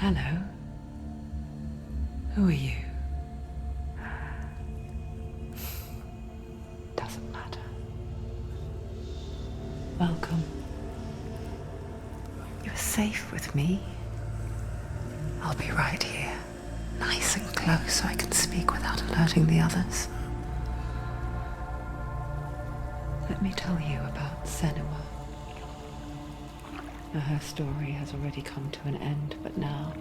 Hello. Who are you? Doesn't matter. Welcome. You're safe with me. I'll be right here, nice and close so I can speak without alerting the others. Let me tell you about Senua. Now, her story has already come to an end, but now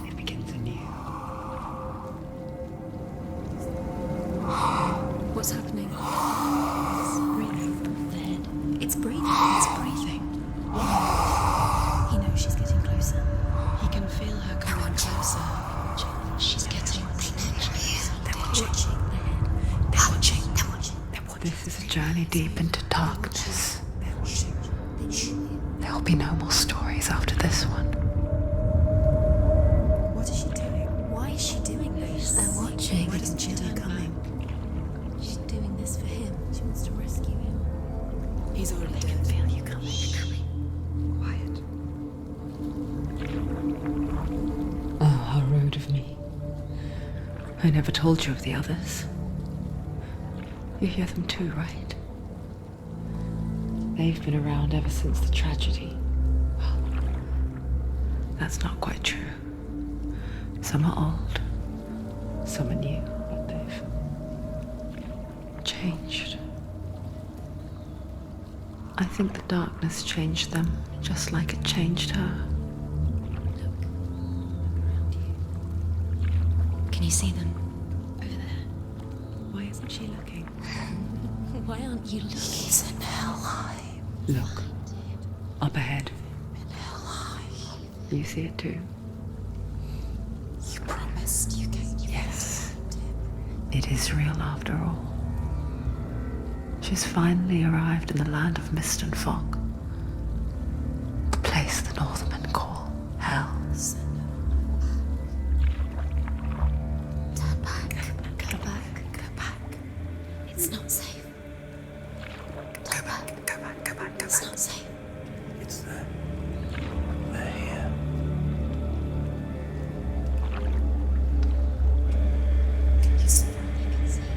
it begins anew. What's happening? It's breathing. The head. It's breathing. It's breathing. He knows she's getting closer. He can feel her coming closer. She's getting closer. They're watching. They're watching. This is a journey deep into darkness. There'll be no more stories after this one. What is she doing? Why is she doing this? They're watching. Why doesn't she turn coming? She's doing this for him. She wants to rescue him. He's already dead. I can feel you coming. Quiet. Oh, how rude of me. I never told you of the others. You hear them too, right? They've been around ever since the tragedy. Well, that's not quite true. Some are old, some are new, but they've changed. I think the darkness changed them, just like it changed her. Can you see them? Over there. Why isn't she looking? Why aren't you looking? He's in Helheim. Look, up ahead. In Helheim. You see it too? You promised you gave you. Yes. It is real after all. She's finally arrived in the land of mist and fog. The place the Northmen call Hell. Turn back. Go back. Go back. It's not safe. Go back. Go back. Go back. Go back. It's not safe. It's there. They're here. You see them? I can see it.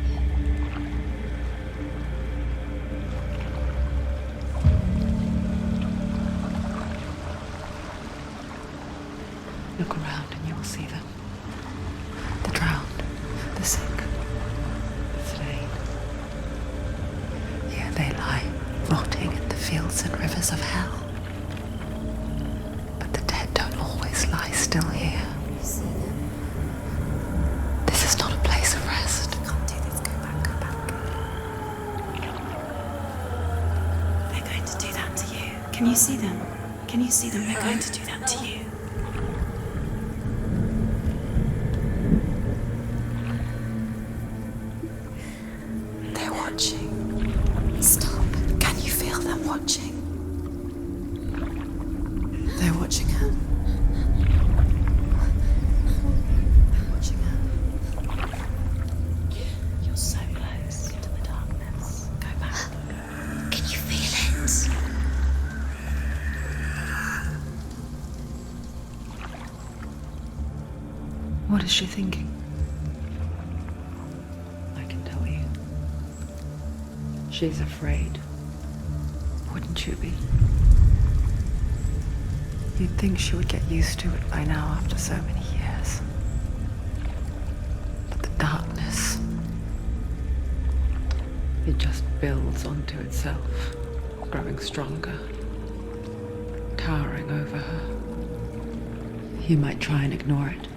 Look around and you'll see them. The drowned, the sick, the slain. Here they lie, rotting in the fields and rivers of hell. But the dead don't always lie still here. You see them? This is not a place of rest. You can't do this. Go back. Go back. They're going to do that to you. Can you see them? Can you see them? They're going to do that to you. They're watching. Stop. Can you feel them watching? They're watching her. They're watching her. You're so close to the darkness. Go back. Can you feel it? What is she thinking? I can tell you. She's afraid. Wouldn't you be? You'd think she would get used to it by now after so many years. But the darkness, it just builds onto itself, growing stronger, towering over her. You might try and ignore it,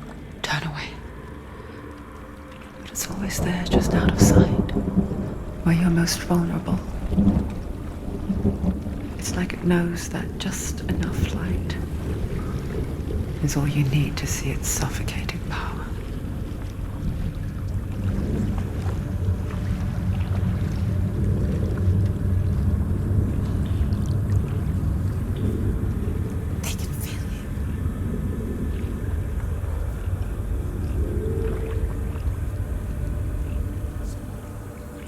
turn away. But it's always there, just out of sight, where you're most vulnerable. It's like it knows that just enough light is all you need to see its suffocating power. They can feel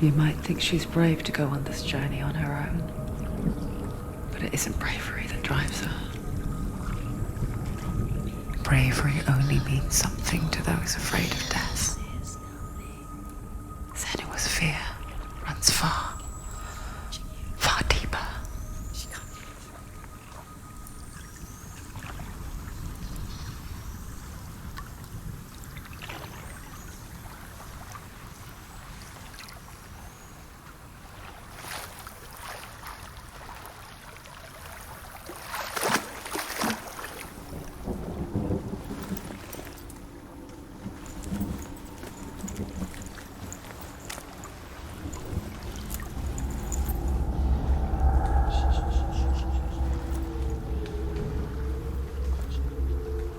you. You might think she's brave to go on this journey on her own, but it isn't bravery that drives her. bravery only means something to those afraid of death. Senua's fear runs far, far deeper.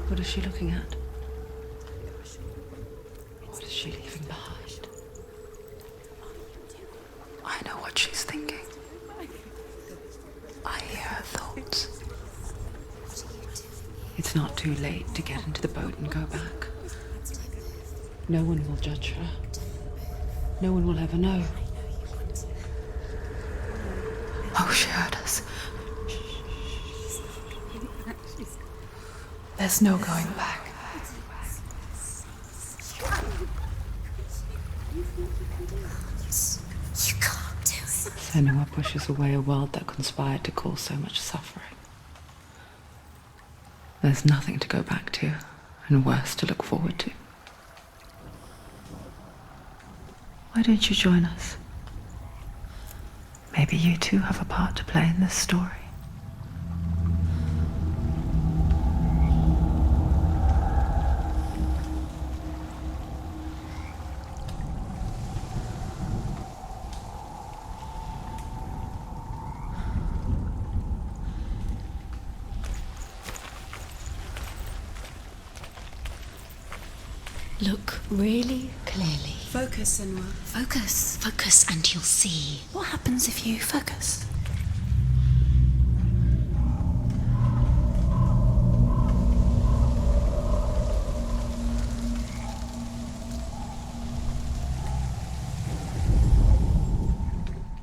What is she looking at? What is she leaving behind? I know what she's thinking. I hear her thoughts. It's not too late to get into the boat and go back. No one will judge her. No one will ever know. Oh, she heard us. There's no going back. You can't do it. Senua pushes away a world that conspired to cause so much suffering. There's nothing to go back to, and worse to look forward to. Why don't you join us? Maybe you too have a part to play in this story. Look really clearly. Focus, Senua. Focus, and you'll see. What happens if you focus?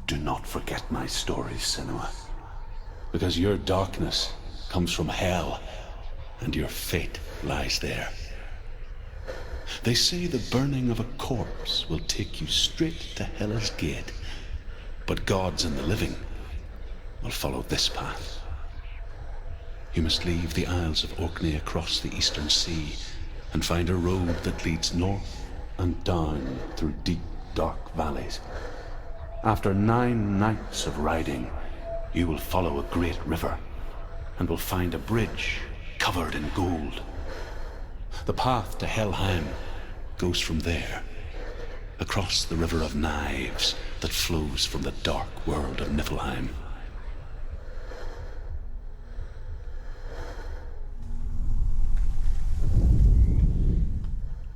Do not forget my stories, Senua. Because your darkness comes from hell, and your fate lies there. They say the burning of a corpse will take you straight to Hela's gate, but gods and the living will follow this path. You must leave the Isles of Orkney across the eastern sea and find a road that leads north and down through deep, dark valleys. After 9 nights of riding, you will follow a great river and will find a bridge covered in gold. The path to Helheim goes from there, across the river of knives that flows from the dark world of Niflheim.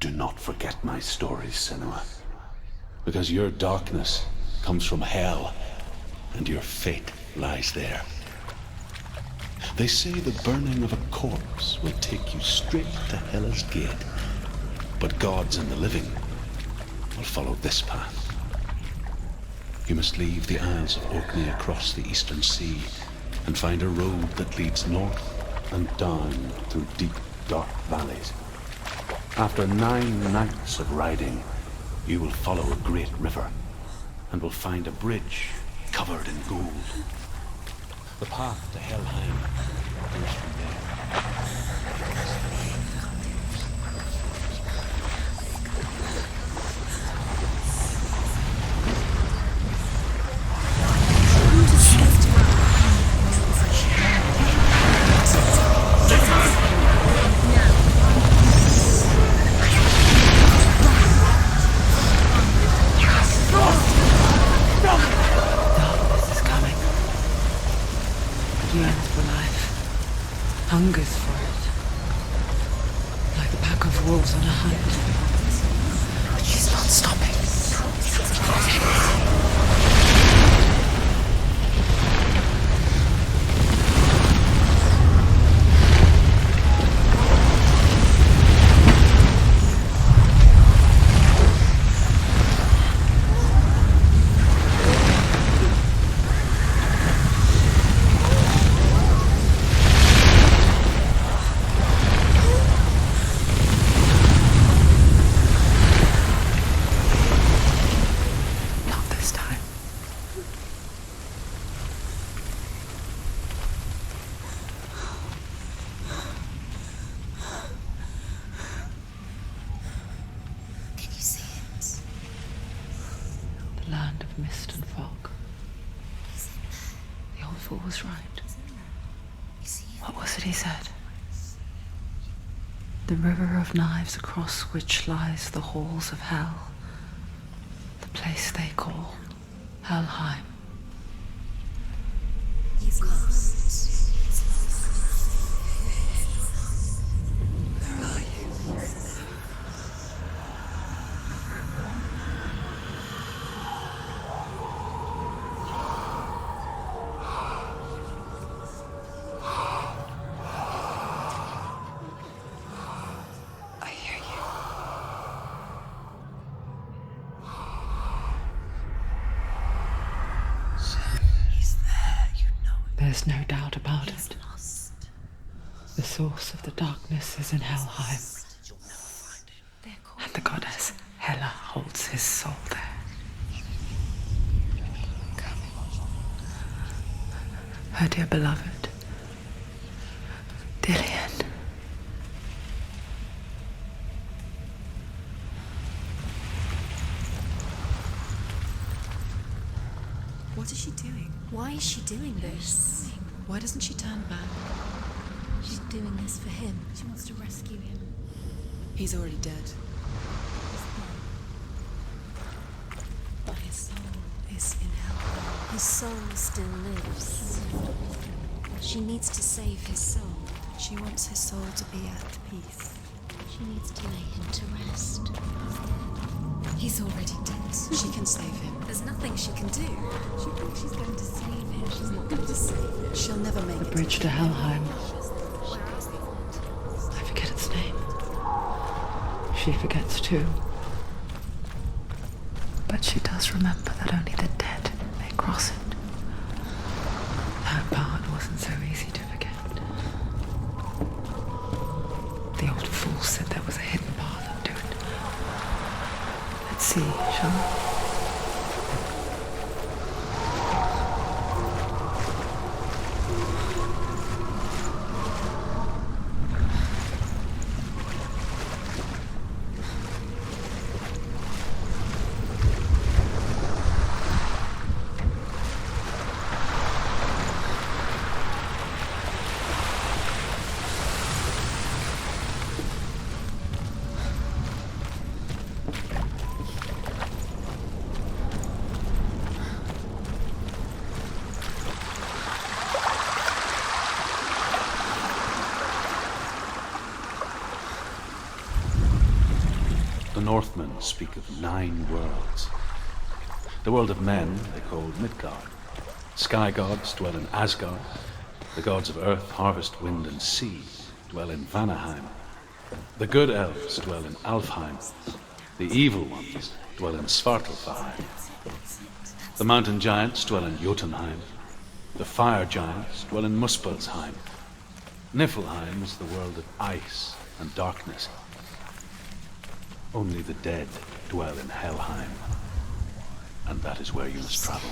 Do not forget my stories, Senua, because your darkness comes from hell, and your fate lies there. They say the burning of a corpse will take you straight to Hela's gate, but gods and the living will follow this path. You must leave the Isles of Orkney across the eastern sea and find a road that leads north and down through deep, dark valleys. After 9 nights of riding, you will follow a great river and will find a bridge covered in gold. The path to Helheim goes from there. Yearns for life, hungers for it, like a pack of wolves on a hunt. But she's not stopping. fool was right. What was it he said? The river of knives across which lies the halls of hell. The place they call Helheim. He's lost. Where are you? I hear you. He's there, you know it. There's no doubt about it. The source of the darkness is in Helheim. And the goddess Hela holds his soul there. Her dear beloved, Dillian. What is she doing? Why is she doing this? Why doesn't she turn back? She's doing this for him. She wants to rescue him. He's already dead. But his soul is in hell. His soul still lives. She needs to save his soul. She wants his soul to be at peace. She needs to lay him to rest. He's already dead. She can save him. There's nothing she can do. She thinks she's going to save him. She's not going to save him. She'll never make The it. bridge to Helheim. I forget its name. She forgets too. But she does remember that only the dead may cross it. That part wasn't so easy to forget. The old fool said there was a hidden path up to it. Let's see, shall we? The Northmen speak of 9 worlds. The world of men they call Midgard. Sky gods dwell in Asgard. The gods of earth, harvest, wind, and sea dwell in Vanaheim. The good elves dwell in Alfheim. The evil ones dwell in Svartalfheim. The mountain giants dwell in Jotunheim. The fire giants dwell in Muspelheim. Niflheim is the world of ice and darkness. Only the dead dwell in Helheim. And that is where you must travel.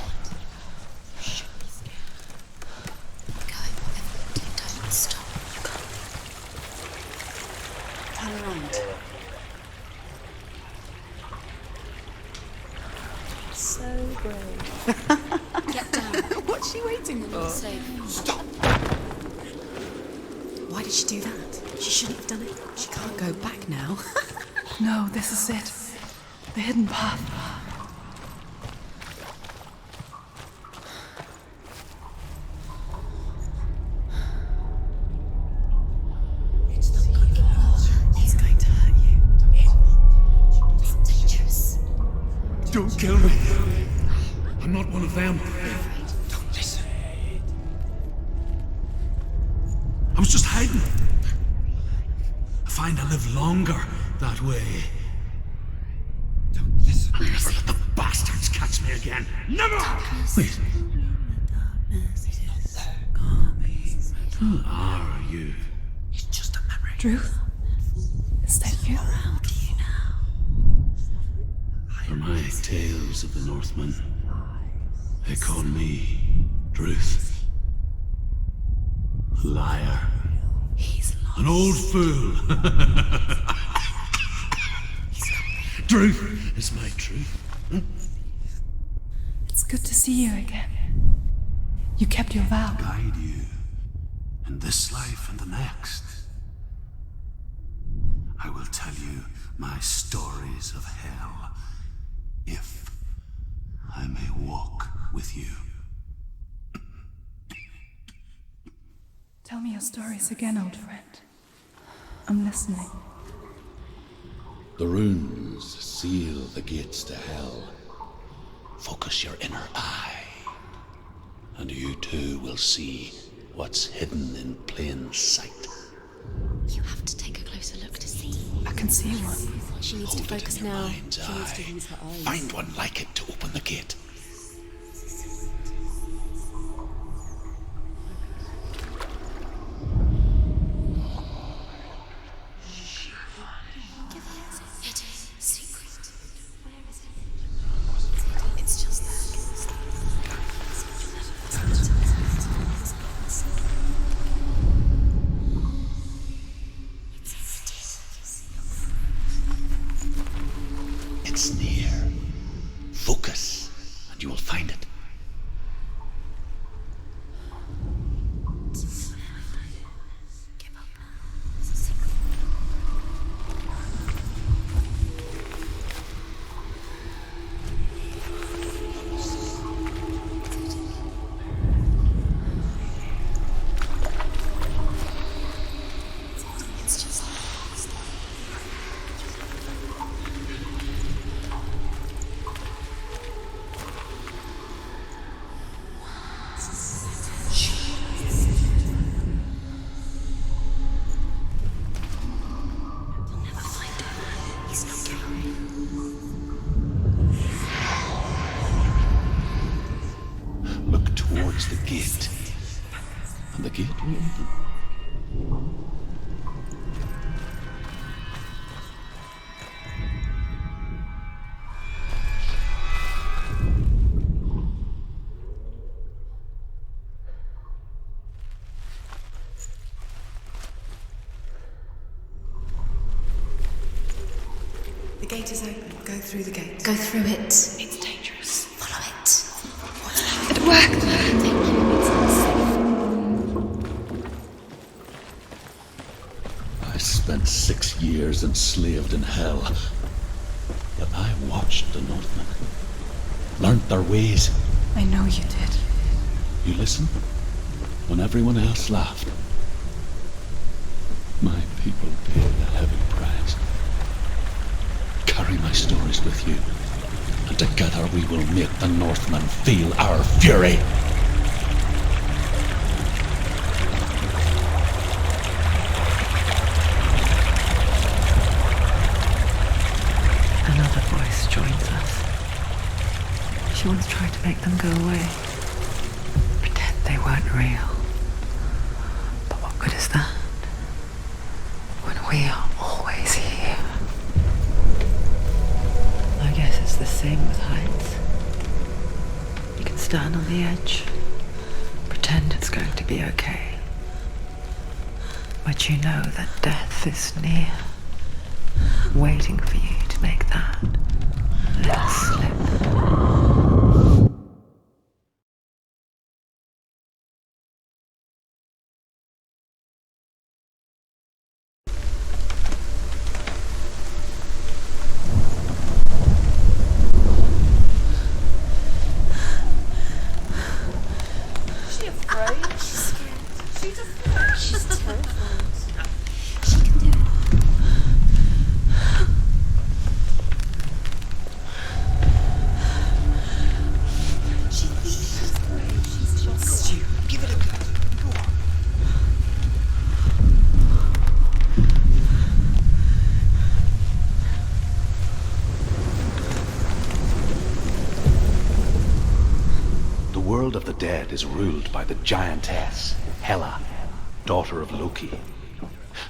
Don't stop. You can't. Turn around. So brave. Get down. What's she waiting for? Safe. Stop! Why did she do that? She shouldn't have done it. She can't go back now. No, this is it. The hidden path. It's not going to hurt. It's going to hurt you. It's dangerous. Don't kill me. I'm not one of them. Don't listen. I was just hiding. I find I live longer that way. Don't listen. I'll never let the bastards catch me again. Never! Wait, who are you? It's just a memory. Drew? Is that you? Around you now. For my tales of the Northmen, they call me Druth. Liar. He's lost. An old fool. Truth is my truth. It's good to see you again. You kept your vow. Guide you in this life and the next. I will tell you my stories of hell, if I may walk with you. Tell me your stories again, old friend. I'm listening. The runes seal the gates to hell. Focus your inner eye, and you too will see what's hidden in plain sight. You have to take a closer look to see. I can see one. She needs Hold to it focus in your now. mind's She needs to eye. use her eyes. Find one like it to open the gate. It is secret. Where is it? It's just there. It's near. Focus, and you will find it. Give up. It's a secret. It's just They'll never find him. He's not carrying. Look towards the gate, and the gate will open. The gate is open. Go through the gate. Go through it. It's dangerous. Follow it. It worked. Thank you. It's safe. I spent 6 years enslaved in hell, but I watched the Northmen, learnt their ways. I know you did. You listened when everyone else laughed. My people paid a heavy price. Carry my stories with you, and together we will make the Northmen feel our fury. Another voice joins us. She once tried to make them go away. Pretend they weren't real. But what good is that? When we are always here. I guess it's the same with heights. You can stand on the edge, pretend it's going to be okay. But you know that death is near, waiting for you to make that little slip. Is she afraid? She's scared. She's afraid. She's terrified. She can do it. She thinks she's brave. She's just you. Give it a go. Go on. The world of the dead is ruled by the giantess, Hela, daughter of Loki.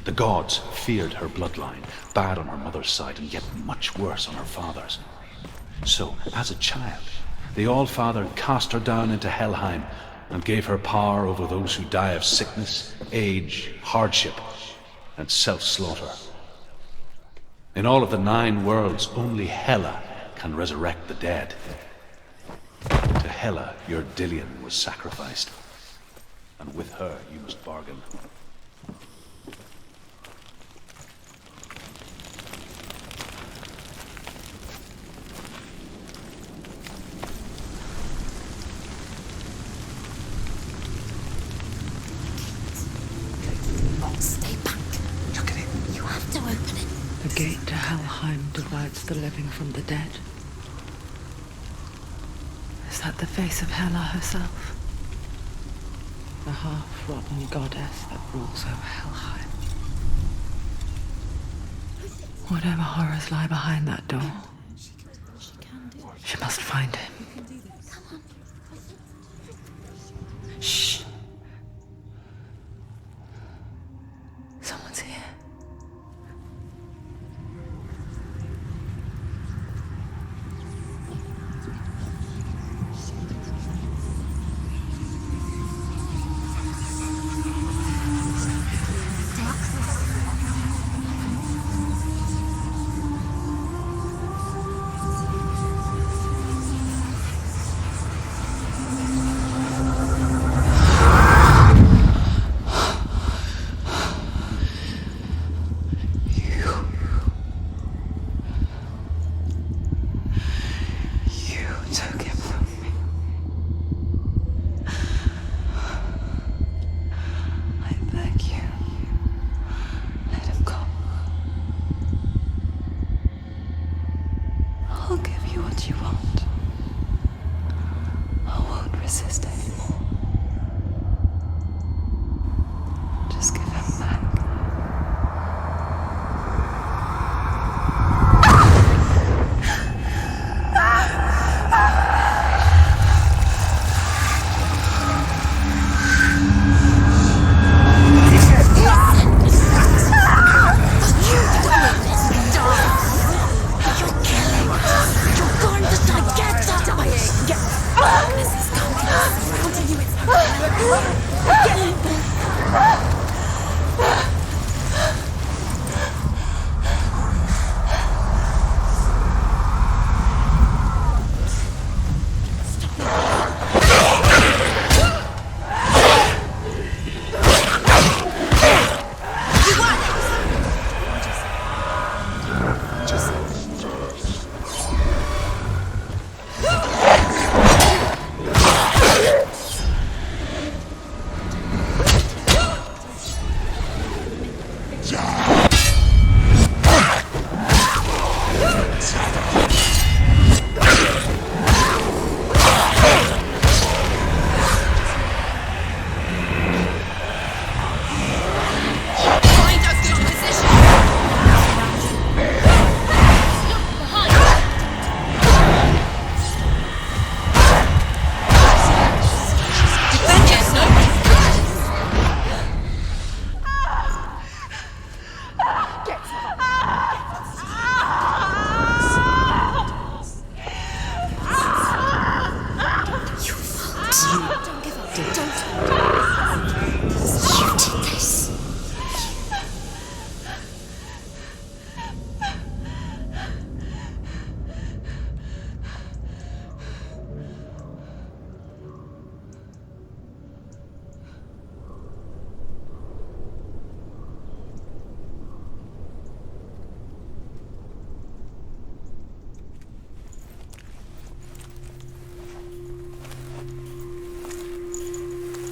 The gods feared her bloodline, bad on her mother's side and yet much worse on her father's. So, as a child, the All-Father cast her down into Helheim and gave her power over those who die of sickness, age, hardship, and self-slaughter. In all of the 9 worlds, only Hela can resurrect the dead. To Hela, your Dillion was sacrificed. and with her you must bargain. Stay back. Look at it. You have to open it. The gate to Helheim divides the living from the dead. Is that the face of Hela herself? The half-rotten goddess that rules over Helheim. Whatever horrors lie behind that door, she must find him. Shh. Someone's here.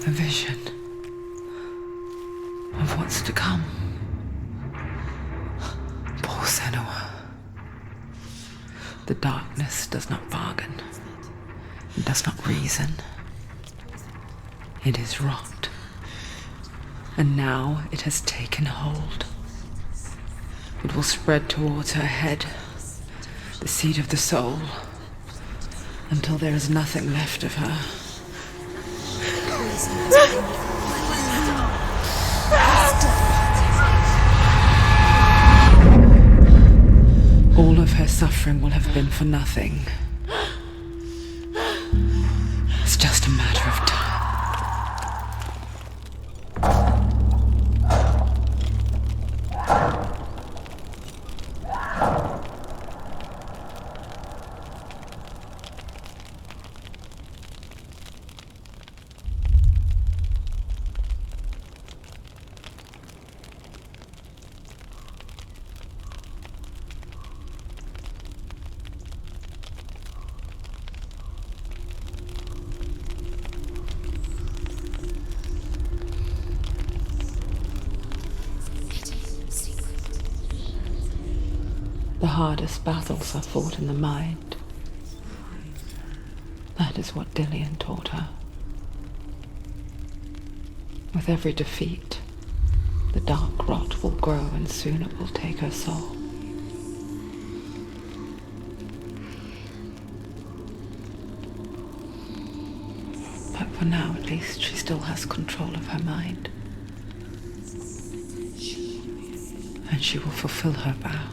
A vision of what's to come. Poor Senua. The darkness does not bargain. It does not reason. It is rot. And now it has taken hold. It will spread towards her head, the seat of the soul, until there is nothing left of her. All of her suffering will have been for nothing. It's just a matter of time. The hardest battles are fought in the mind. That is what Dillian taught her. With every defeat, the dark rot will grow and soon it will take her soul. But for now, at least, she still has control of her mind. And she will fulfill her vow,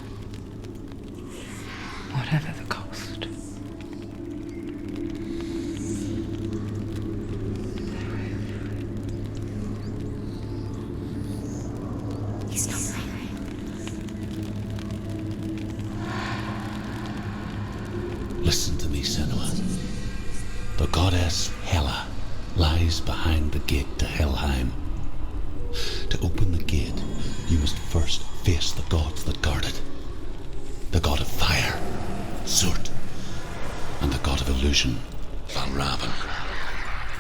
whatever the cost. He's not right. Listen to me, Senua. The goddess Hela lies behind the gate to Helheim. To open the gate, you must first face the gods that guard it. The god of fire, Surt, and the god of illusion, Valravan.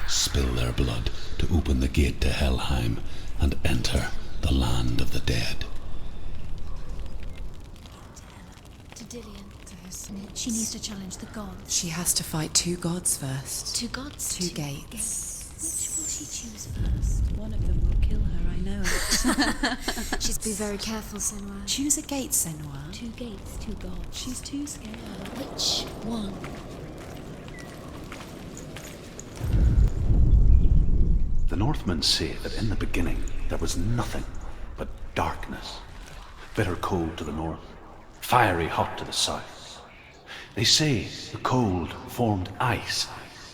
Spill their blood to open the gate to Helheim and enter the land of the dead. To Dillian. She needs to challenge the gods. She has to fight two gods first. Two gods? Two gates. Which will she choose first? One of them will kill her, I know it. She'd be very careful, Senua. Choose a gate, Senua. Two gates, two gods. She's too scared. Which one? The Northmen say that in the beginning there was nothing but darkness. Bitter cold to the north, fiery hot to the south. They say the cold formed ice,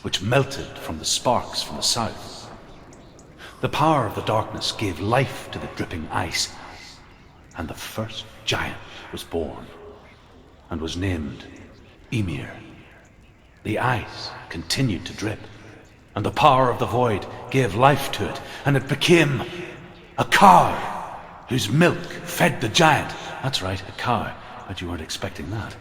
which melted from the sparks from the south. The power of the darkness gave life to the dripping ice, and the first giant was born, and was named Ymir. The ice continued to drip, and the power of the void gave life to it, and it became a cow, whose milk fed the giant. That's right, a cow, but you weren't expecting that.